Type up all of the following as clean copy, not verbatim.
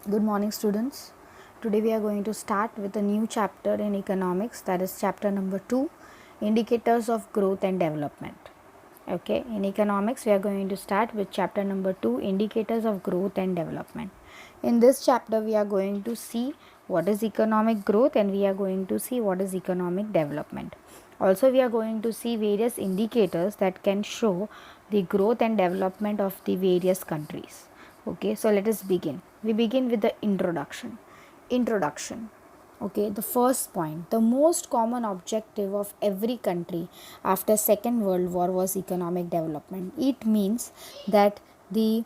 Good morning, students. Today we are going to start with a new chapter in economics, that is chapter number 2, Indicators of Growth and Development. Okay, in economics we are going to start with chapter number 2, Indicators of Growth and Development. In this chapter we are going to see what is economic growth and we are going to see what is economic development. Also, we are going to see various indicators that can show the growth and development of the various countries. Okay, so let us begin. We begin with the introduction. Okay, the first point, the most common objective of every country after Second World War was economic development. It means that the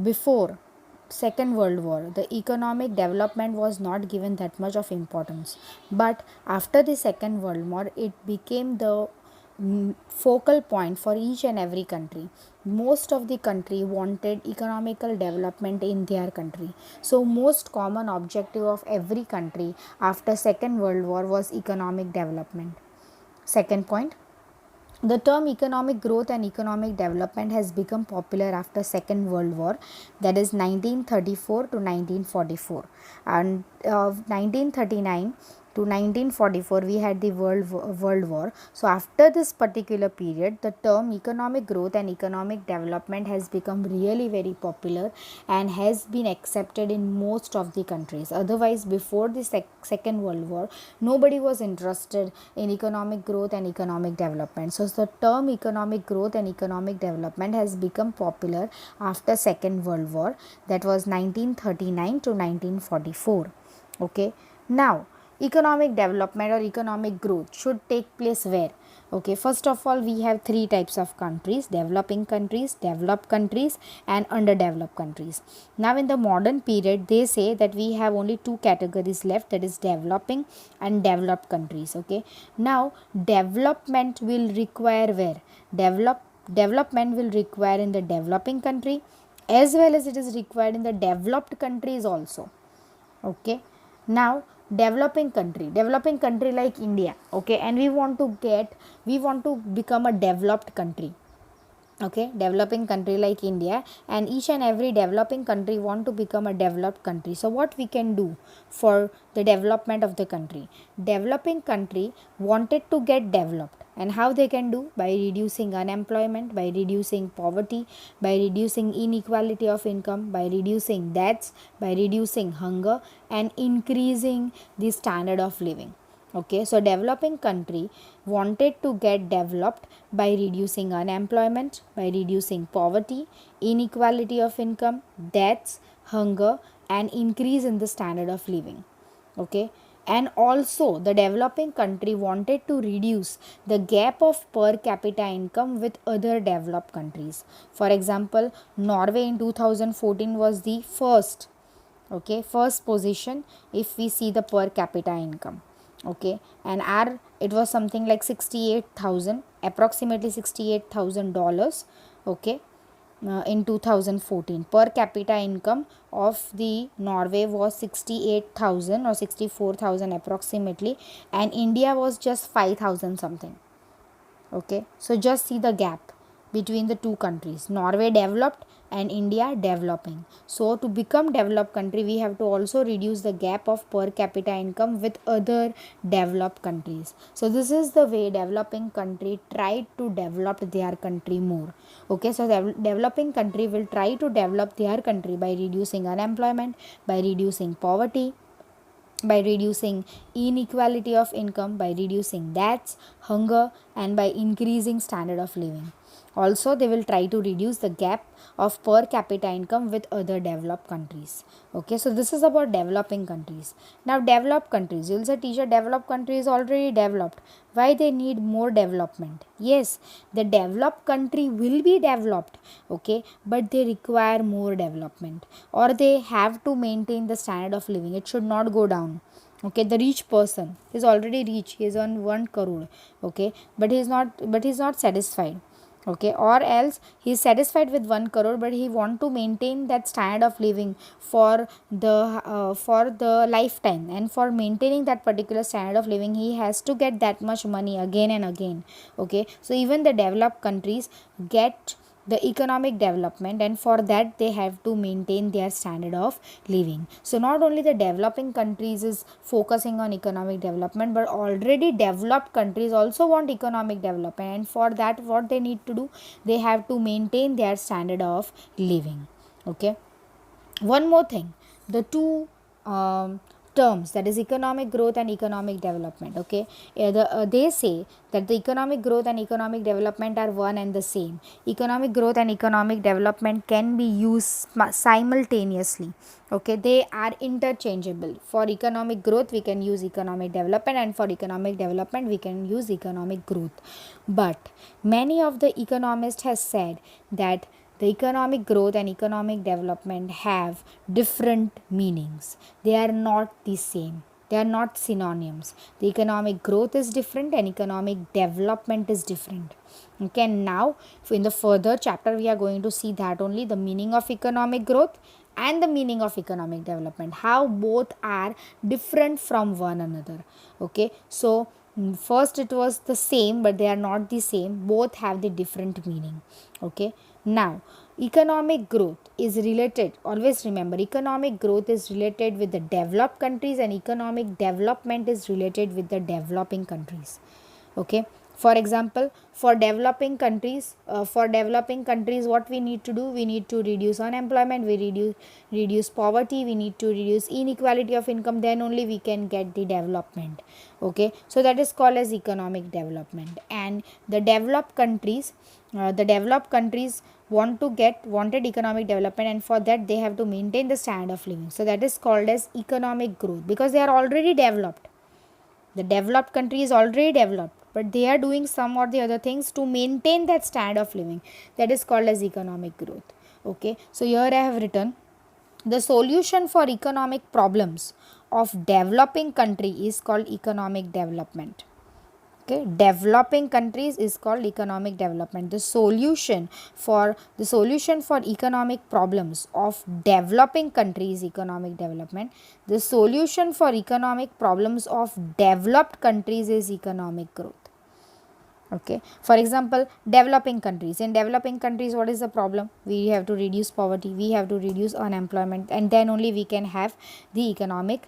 before Second World War, the economic development was not given that much of importance. But after the Second World War, it became the focal point for each and every country. Most of the country wanted economical development in their country. So most common objective of every country after Second World War was economic development. Second point, the term economic growth and economic development has become popular after Second World War, that is 1934 to 1944, and 1939 to 1944 we had the world war. So after this particular period, the term economic growth and economic development has become really very popular and has been accepted in most of the countries. Otherwise, before the Second World War, nobody was interested in economic growth and economic development. So the term economic growth and economic development has become popular after Second World War, that was 1939 to 1944. Okay, now economic development or economic growth should take place where? Okay, first of all, we have three types of countries: developing countries, developed countries, and underdeveloped countries. Now in the modern period, they say that we have only two categories left, that is developing and developed countries. Okay, now development will require where? Development will require in the developing country, as well as it is required in the developed countries also. Okay, now developing country like India. Okay, and we want to become a developed country. Okay, developing country like India, and each and every developing country want to become a developed country. So what we can do for the development of the country? Developing country wanted to get developed, and how they can do? By reducing unemployment, by reducing poverty, by reducing inequality of income, by reducing debts, by reducing hunger, and increasing the standard of living. Okay, so developing country wanted to get developed by reducing unemployment, by reducing poverty, inequality of income, deaths, hunger, and increase in the standard of living. Okay, and also the developing country wanted to reduce the gap of per capita income with other developed countries. For example, Norway in 2014 was the first position if we see the per capita income. Okay, and our it was something like 68,000, approximately $68,000. Okay, in 2014 per capita income of the Norway was 68,000 or 64,000 approximately, and India was just 5,000 something. Okay, so just see the gap between the two countries, Norway developed and India developing. So to become developed country, we have to also reduce the gap of per capita income with other developed countries. So this is the way developing country try to develop their country more. Okay, so the developing country will try to develop their country by reducing unemployment, by reducing poverty, by reducing inequality of income, by reducing debts, hunger, and by increasing standard of living. Also, they will try to reduce the gap of per capita income with other developed countries. Okay, so this is about developing countries. Now, developed countries, you will say, teacher, developed country is already developed. Why they need more development? Yes, the developed country will be developed, okay, but they require more development, or they have to maintain the standard of living. It should not go down. Okay, the rich person is already rich, he is on 1 crore. Okay, but he is not satisfied. Okay, or else he is satisfied with 1 crore, but he want to maintain that standard of living for the lifetime, and for maintaining that particular standard of living he has to get that much money again and again. Okay, so even the developed countries get the economic development, and for that they have to maintain their standard of living. So not only the developing countries is focusing on economic development, but already developed countries also want economic development, and for that what they need to do, they have to maintain their standard of living. Okay, one more thing, the two terms, that is economic growth and economic development. Okay, they say that the economic growth and economic development are one and the same. Economic growth and economic development can be used simultaneously. Okay, they are interchangeable. For economic growth we can use economic development, and for economic development we can use economic growth. But many of the economists has said that the economic growth and economic development have different meanings. They are not the same. They are not synonyms. The economic growth is different and economic development is different. Okay, now in the further chapter we are going to see that only the meaning of economic growth and the meaning of economic development, how both are different from one another. Okay, so first it was the same, but they are not the same. Both have the different meaning. Okay, now economic growth is related, always remember, economic growth is related with the developed countries and economic development is related with the developing countries. Okay, for example, for developing countries what we need to do, we need to reduce unemployment, we reduce poverty, we need to reduce inequality of income, then only we can get the development. Okay, so that is called as economic development. And the developed countries wanted economic development, and for that they have to maintain the standard of living, so that is called as economic growth, because they are already developed. The developed country is already developed, but they are doing some or the other things to maintain that standard of living. That is called as economic growth. Okay, so here I have written the solution for economic problems of developing country is called economic development. Okay, developing countries is called economic development. The solution for economic problems of developing countries, economic development. The solution for economic problems of developed countries is economic growth. Okay, for example, developing countries, in developing countries what is the problem? We have to reduce poverty, we have to reduce unemployment, and then only we can have the economic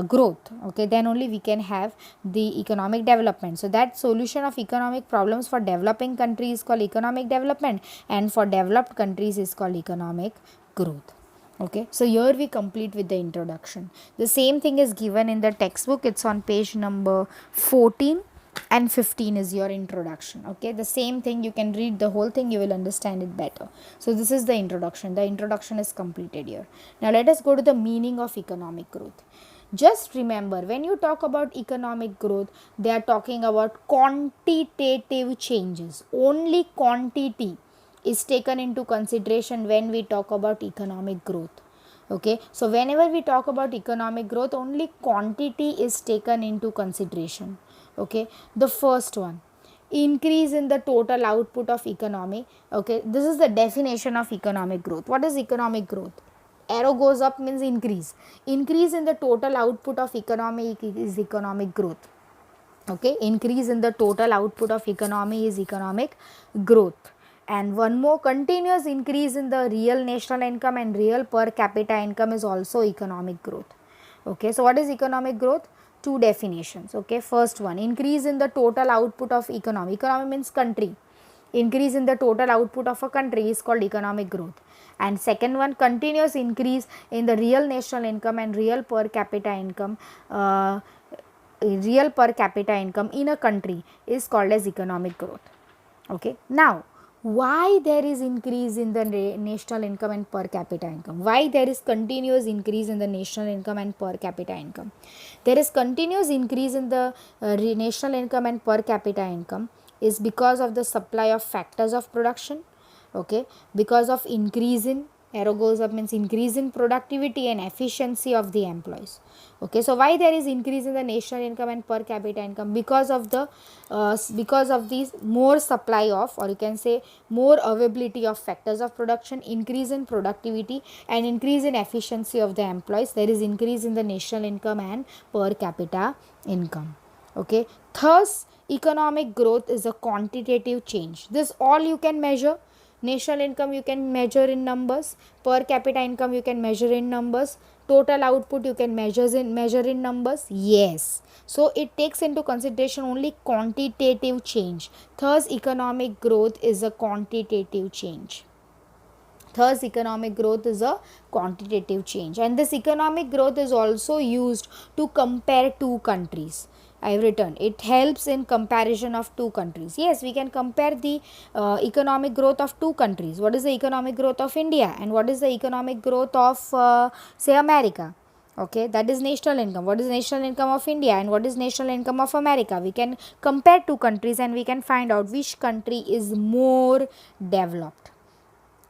growth. Okay, then only we can have the economic development. So that solution of economic problems for developing countries is called economic development, and for developed countries is called economic growth. Okay, so here we complete with the introduction. The same thing is given in the textbook. It's on page number 14 and 15 is your introduction. Okay, the same thing, you can read the whole thing, you will understand it better. So this is the introduction. The introduction is completed here. Now let us go to the meaning of economic growth. Just remember, when you talk about economic growth, they are talking about quantitative changes. Only quantity is taken into consideration when we talk about economic growth. Okay, so whenever we talk about economic growth, only quantity is taken into consideration. Okay, the first one, increase in the total output of economy. Okay, this is the definition of economic growth. What is economic growth? Arrow goes up means increase in the total output of economy is economic growth. Okay, increase in the total output of economy is economic growth. And one more, continuous increase in the real national income and real per capita income is also economic growth. Okay, so what is economic growth? Two definitions. Okay, first one, increase in the total output of economy. Economy means country. Increase in the total output of a country is called economic growth. And second one, continuous increase in the real national income and real per capita income in a country is called as economic growth. Okay, now why there is increase in the national income and per capita income? Why there is continuous increase in the national income and per capita income? There is continuous increase in the national income and per capita income is because of the supply of factors of production. Okay, because of increase in, arrow goes up means increase in productivity and efficiency of the employees. Okay, so why there is increase in the national income and per capita income? Because of these more supply of, or you can say more availability of factors of production, increase in productivity and increase in efficiency of the employees, there is increase in the national income and per capita income. Okay, thus economic growth is a quantitative change. This all you can measure. National income you can measure in numbers, per capita income you can measure in numbers, total output you can measure in numbers. Yes, so it takes into consideration only quantitative change. Thus economic growth is a quantitative change. Thus economic growth is a quantitative change, and this economic growth is also used to compare two countries. I have written it helps in comparison of two countries. Yes, we can compare the economic growth of two countries. What is the economic growth of India and what is the economic growth of say America? Okay, that is national income. What is national income of India and what is national income of America? We can compare two countries and we can find out which country is more developed.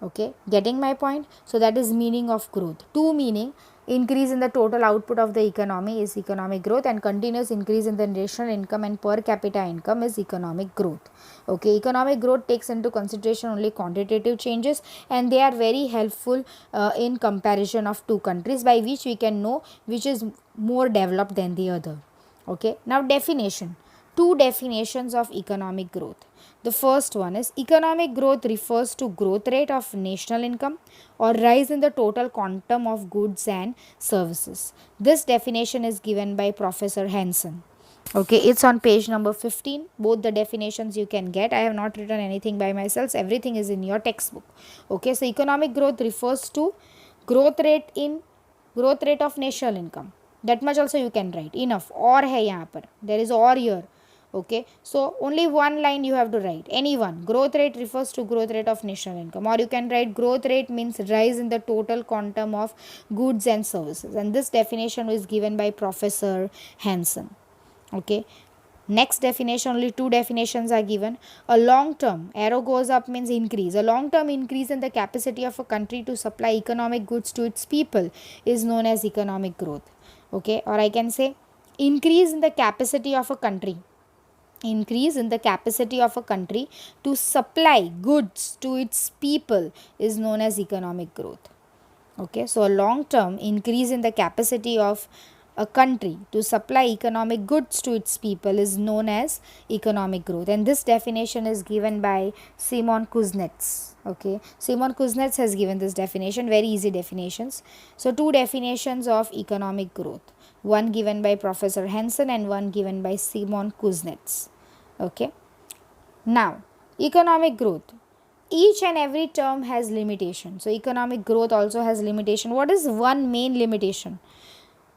Okay, getting my point? So that is meaning of growth. Two meaning: increase in the total output of the economy is economic growth, and continuous increase in the national income and per capita income is economic growth. Okay, economic growth takes into consideration only quantitative changes, and they are very helpful in comparison of two countries, by which we can know which is more developed than the other. Okay, now definition. Two definitions of economic growth. The first one is economic growth refers to growth rate of national income or rise in the total quantum of goods and services. This definition is given by Professor Hansen. Okay, it's on page number 15. Both the definitions you can get. I have not written anything by myself. Everything is in your textbook. Okay, so economic growth refers to growth rate of national income. That much also you can write. Enough. Or hai yahan par. There is or here. Okay, so only one line you have to write, any one. Growth rate refers to growth rate of national income, or you can write growth rate means rise in the total quantum of goods and services, and this definition is given by Professor Hansen. Okay, next definition, only two definitions are given. A long term, arrow goes up means increase, a long term increase in the capacity of a country to supply economic goods to its people is known as economic growth. Okay, or I can say increase in the capacity of a country, increase in the capacity of a country to supply goods to its people is known as economic growth. Okay, so a long term increase in the capacity of a country to supply economic goods to its people is known as economic growth, and this definition is given by Simon Kuznets. Okay, Simon Kuznets has given this definition, very easy definitions. So two definitions of economic growth, one given by Professor Hansen and one given by Simon Kuznets. Okay, now economic growth, each and every term has limitation. So economic growth also has limitation. What is one main limitation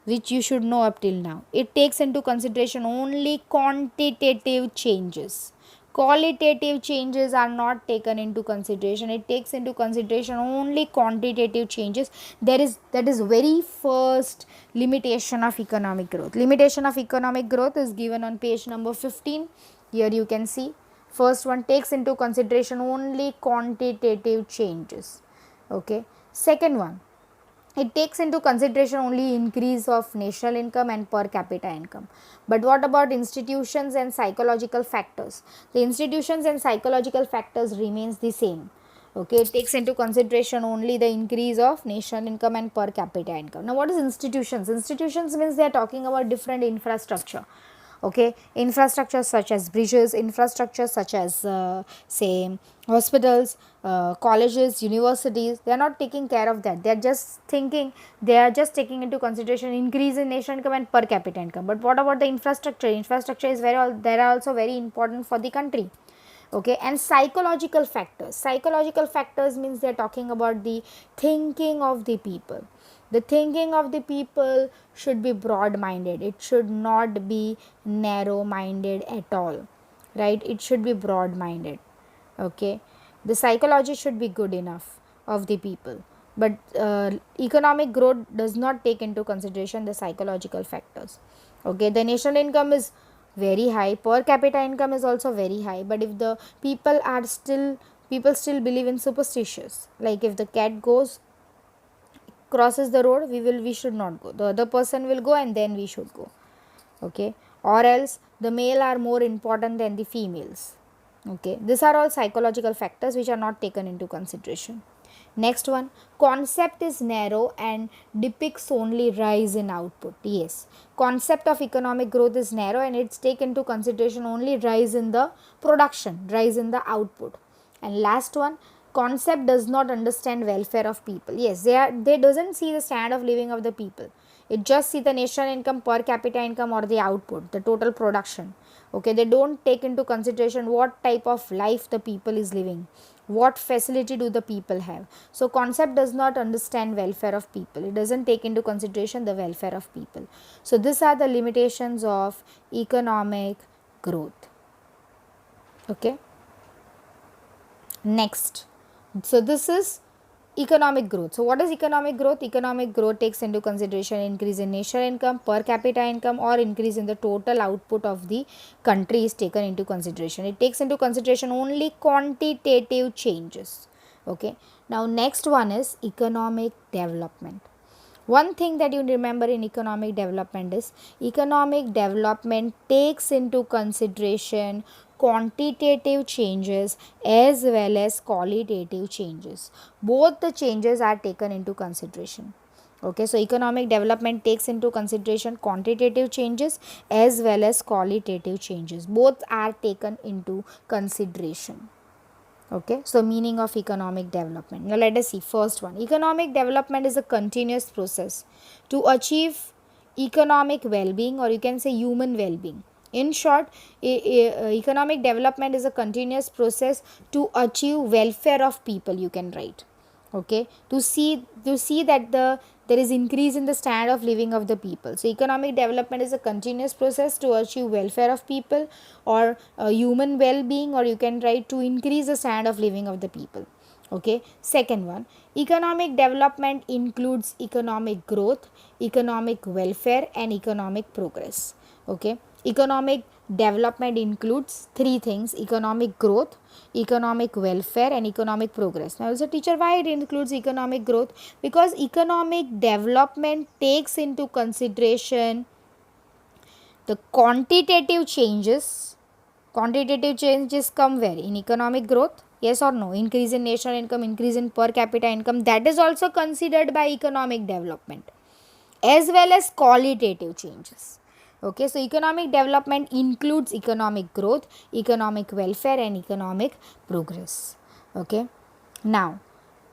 which you should know up till now? It takes into consideration only quantitative changes. Qualitative changes are not taken into consideration. It takes into consideration only quantitative changes. That is very first limitation of economic growth. Limitation of economic growth is given on page number 15. Here you can see first one takes into consideration only quantitative changes. Okay, second one, it takes into consideration only increase of national income and per capita income. But what about institutions and psychological factors? The institutions and psychological factors remains the same. Okay, it takes into consideration only the increase of national income and per capita income. Now what is institutions? Institutions means they are talking about different infrastructure. Okay, infrastructure such as bridges, infrastructure such as say hospitals, colleges, universities, they are not taking care of that. They are just thinking, they are just taking into consideration increase in national income and per capita income. But what about the infrastructure? Infrastructure is they are also very important for the country. Okay, and psychological factors means they are talking about the thinking of the people. The thinking of the people should be broad minded, it should not be narrow minded at all, right? It should be broad minded. Okay, the psychology should be good enough of the people, but economic growth does not take into consideration the psychological factors. Okay, the national income is very high, per capita income is also very high, but if the people still believe in superstitious, like if the cat crosses the road, we should not go, the other person will go and then we should go. Okay, or else the male are more important than the females. Okay, these are all psychological factors which are not taken into consideration. Next one, concept is narrow and depicts only rise in output. Yes, concept of economic growth is narrow and it's taken into consideration only rise in the production, rise in the output. And last one, concept does not understand welfare of people. Yes, they doesn't see the standard of living of the people. It just see the national income, per capita income, or the output, the total production. Okay, they don't take into consideration what type of life the people is living, what facility do the people have. So concept does not understand welfare of people, it doesn't take into consideration the welfare of people. So these are the limitations of economic growth. Okay, next, so this is economic growth. So what is economic growth? Economic growth takes into consideration increase in national income, per capita income, or increase in the total output of the country is taken into consideration. It takes into consideration only quantitative changes. Okay, now next one is economic development. One thing that you remember in economic development is economic development takes into consideration quantitative changes as well as qualitative changes. Both the changes are taken into consideration. Okay, so economic development takes into consideration quantitative changes as well as qualitative changes. Both are taken into consideration. Okay, so meaning of economic development. Now let us see first one. Economic development is a continuous process to achieve economic well-being, or you can say human well-being. In short, economic development is a continuous process to achieve welfare of people, you can write. Okay, to see that there is increase in the standard of living of the people. So economic development is a continuous process to achieve welfare of people, or human well-being, or you can write to increase the standard of living of the people. Okay, second one, economic development includes economic growth, economic welfare, and economic progress. Okay, economic development includes three things: economic growth, economic welfare, and economic progress. Now, as a teacher, why it includes economic growth? Because economic development takes into consideration the quantitative changes. Quantitative changes come where? In economic growth. Yes or no? Increase in national income, increase in per capita income, that is also considered by economic development, as well as qualitative changes. Okay, so economic development includes economic growth, economic welfare, and economic progress. Okay, now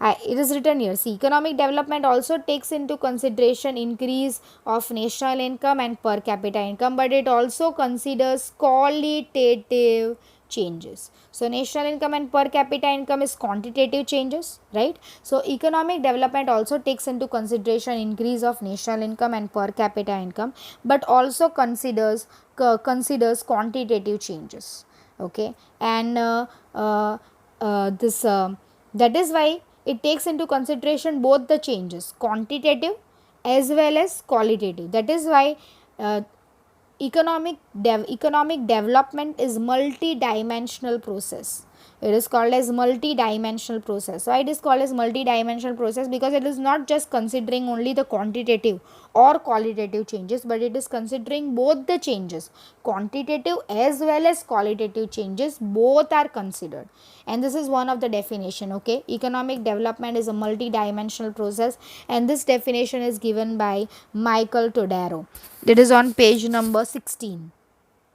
it is written here. See, economic development also takes into consideration increase of national income and per capita income, but it also considers qualitative changes. So national income and per capita income is quantitative changes, right? So economic development also takes into consideration increase of national income and per capita income, but also considers quantitative changes. Okay, and this that is why it takes into consideration both the changes, quantitative as well as qualitative. That is why uh, economic development is multi-dimensional process. It is called as multi-dimensional process. Why it is called as multi-dimensional process? Because it is not just considering only the quantitative or qualitative changes, but it is considering both the changes, quantitative as well as qualitative changes, both are considered. And this is one of the definition. Okay, economic development is a multi-dimensional process, and this definition is given by Michael Todaro. It is on page number 16.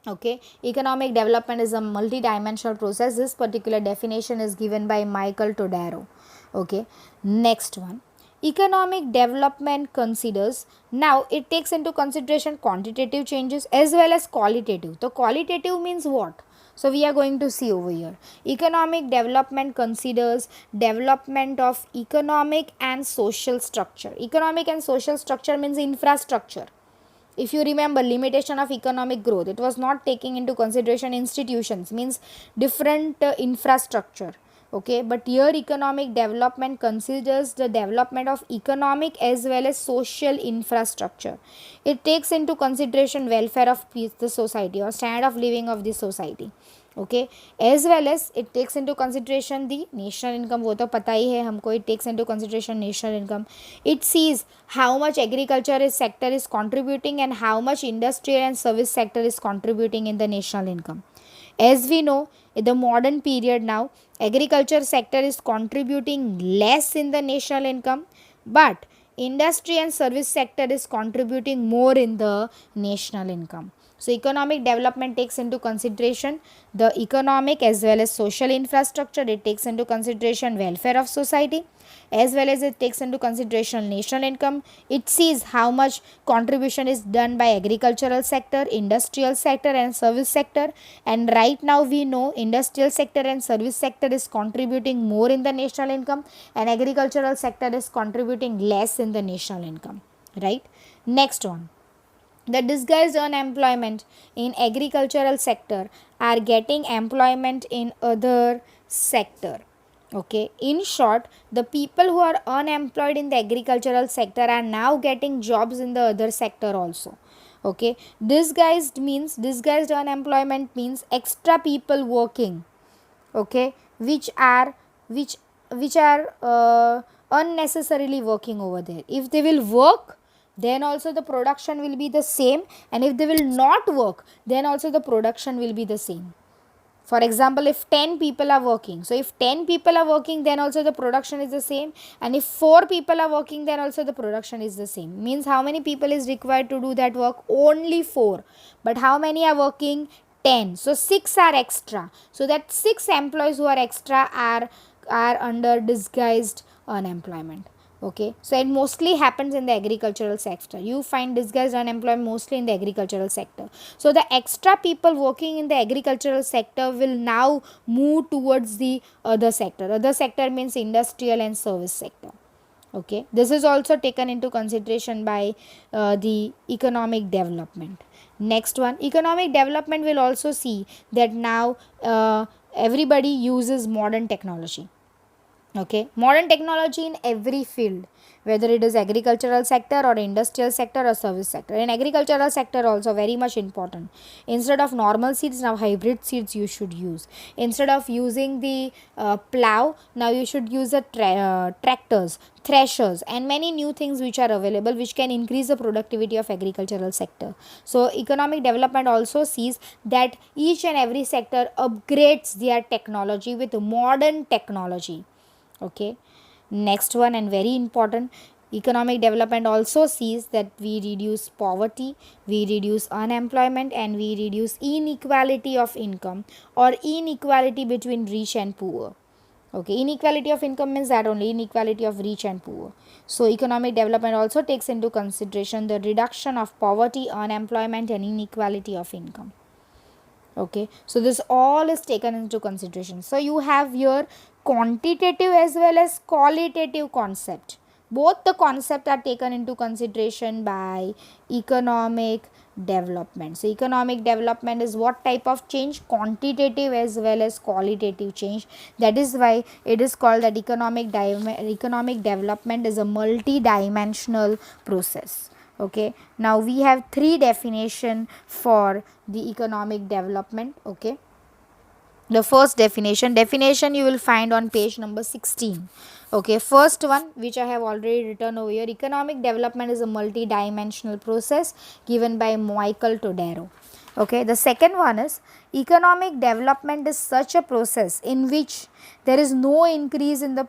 Okay, economic development is a multi-dimensional process. This particular definition is given by Michael Todaro. Okay, next one, economic development considers, now it takes into consideration quantitative changes as well as qualitative. So qualitative means what? So we are going to see over here. Economic development considers development of economic and social structure. Economic and social structure means infrastructure. If you remember, limitation of economic growth, it was not taking into consideration institutions, means different infrastructure. Okay, but here economic development considers the development of economic as well as social infrastructure. It takes into consideration welfare of the society or standard of living of the society. Okay, as well as it takes into consideration the national income. वो तो पता ही है हमको. It takes into consideration national income. It sees how much agriculture sector is contributing and how much industrial and service sector is contributing in the national income. As we know, in the modern period now, agriculture sector is contributing less in the national income, but industry and service sector is contributing more in the national income. So economic development takes into consideration the economic as well as social infrastructure. It takes into consideration welfare of society, as well as it takes into consideration national income. It sees how much contribution is done by agricultural sector, industrial sector and service sector. And right now we know industrial sector and service sector is contributing more in the national income, and agricultural sector is contributing less in the national income, right? Next one, the disguised unemployment in agricultural sector are getting employment in other sector. Okay, in short, the people who are unemployed in the agricultural sector are now getting jobs in the other sector also. Okay, disguised unemployment means extra people working, okay, which which are unnecessarily working over there. If they will work, then also the production will be the same, and if they will not work, then also the production will be the same. For example, if 10 people are working, so if 10 people are working, then also the production is the same, and if 4 people are working, then also the production is the same. Means how many people is required to do that work? Only 4. But how many are working? 10. So 6 are extra. So that 6 employees who are extra are under disguised unemployment. Okay, so it mostly happens in the agricultural sector. You find disguised unemployment mostly in the agricultural sector. So the extra people working in the agricultural sector will now move towards the other sector. Other sector means industrial and service sector. Okay, this is also taken into consideration by the economic development. Next one, economic development will also see that now everybody uses modern technology. Okay, modern technology in every field, whether it is agricultural sector or industrial sector or service sector. In agricultural sector also very much important. Instead of normal seeds, now hybrid seeds you should use. Instead of using the plow, now you should use the tractors, threshers and many new things which are available, which can increase the productivity of agricultural sector. So economic development also sees that each and every sector upgrades their technology with modern technology. Okay, next one, and very important, economic development also sees that we reduce poverty, we reduce unemployment, and we reduce inequality of income or inequality between rich and poor. Okay, inequality of income means that only, inequality of rich and poor. So economic development also takes into consideration the reduction of poverty, unemployment and inequality of income. Okay, so this all is taken into consideration. So you have your quantitative as well as qualitative concept. Both the concept are taken into consideration by economic development. So economic development is what type of change? Quantitative as well as qualitative change. That is why it is called that economic development is a multi-dimensional process. Okay, now we have 3 definition for the economic development. Okay, the first definition you will find on page number 16. Okay, first one which I have already written over here, economic development is a multi-dimensional process given by Michael Todaro. Okay, the second one is economic development is such a process in which there is no increase in the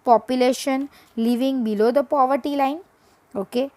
population living below the poverty line. Okay,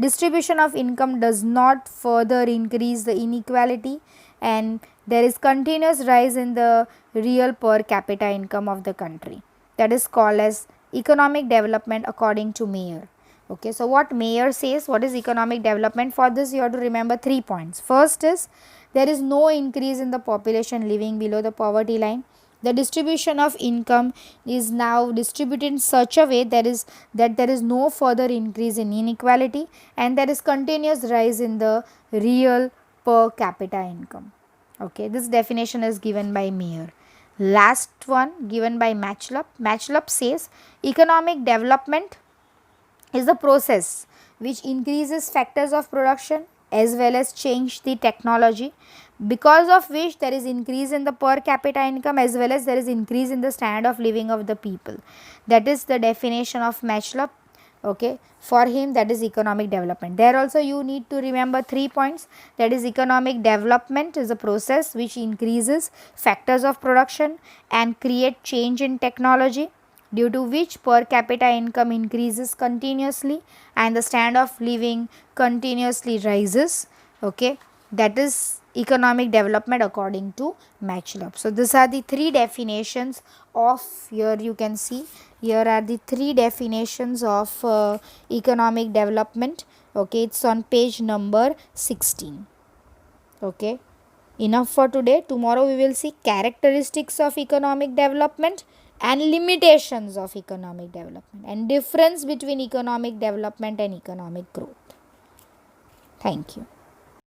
distribution of income does not further increase the inequality, and there is continuous rise in the real per capita income of the country. That is called as economic development according to Mayer. Okay, so what Mayer says, what is economic development? For this you have to remember 3 points. First is there is no increase in the population living below the poverty line. The distribution of income is now distributed in such a way that there is no further increase in inequality, and there is continuous rise in the real per capita income. Okay, this definition is given by Mayer. Last one given by Matchlup. Matchlup says economic development is the process which increases factors of production as well as change the technology, because of which there is increase in the per capita income as well as there is increase in the standard of living of the people. That is the definition of Matchlup. Okay, for him that is economic development. There also you need to remember 3 points. That is economic development is a process which increases factors of production and create change in technology. due to which per capita income increases continuously and the standard of living continuously rises. Okay, that is economic development according to Matchlob. So these are the three definitions of, here you can see, here are the three definitions of economic development. Okay, it's on page number 16. Okay, enough for today. Tomorrow we will see characteristics of economic development and limitations of economic development and difference between economic development and economic growth. Thank you.